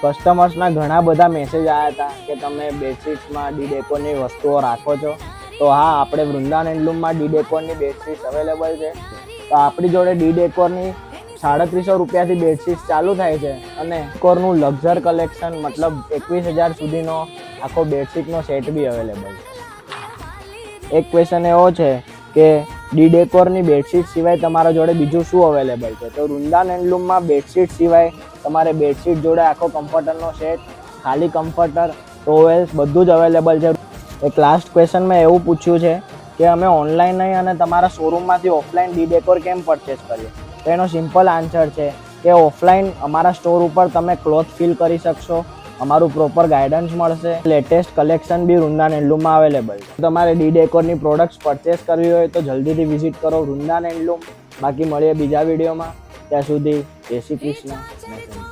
કસ્ટમર્સના ઘણા બધા મેસેજ આવ્યા હતા કે તમે બેડશીટ્સમાં ડી ડેકોરની વસ્તુઓ રાખો છો. તો હા, આપણે વૃંદાવન હેન્ડલૂમમાં ડી ડેકોરની બેડશીટ્સ અવેલેબલ છે. તો આપણી જોડે ડી ડેકોરની 350 રૂપિયાથી બેડશીટ્સ ચાલુ થાય છે અને ડેકોરનું લક્ઝર કલેક્શન મતલબ 21,000 સુધીનો આખો બેડશીટનો સેટ બી અવેલેબલ છે. એક ક્વેશ્ચન એવો છે કે ડી ડેકોરની બેડશીટ સિવાય તમારા જોડે બીજું શું અવેલેબલ છે? તો વૃંદાવન હેન્ડલૂમમાં બેડશીટ સિવાય તમારે બેડશીટ જોડે આખો કમ્ફર્ટરનો સેટ, ખાલી કમ્ફર્ટર, ટોવેલ્સ બધું જ અવેલેબલ છે. એક લાસ્ટ ક્વેશ્ચન મેં એવું પૂછ્યું છે કે અમે ઓનલાઈન નહીં અને તમારા શોરૂમમાંથી ઓફલાઈન ડી ડેકોર કેમ પરચેસ કરીએ? તો એનો સિમ્પલ આન્સર છે કે ઓફલાઈન અમારા સ્ટોર ઉપર તમે ક્લોથ ફીલ કરી શકશો, અમારું પ્રોપર ગાઈડન્સ મળશે, લેટેસ્ટ કલેક્શન બી વૃંદાવન હેન્ડલૂમમાં અવેલેબલ છે. તમારે ડી ડેકોરની પ્રોડક્ટ્સ પરચેસ કરવી હોય તો જલ્દીથી વિઝિટ કરો વૃંદાવન હેન્ડલૂમ. બાકી મળીએ બીજા વિડીયોમાં. ત્યાં સુધી જય શ્રી કૃષ્ણ.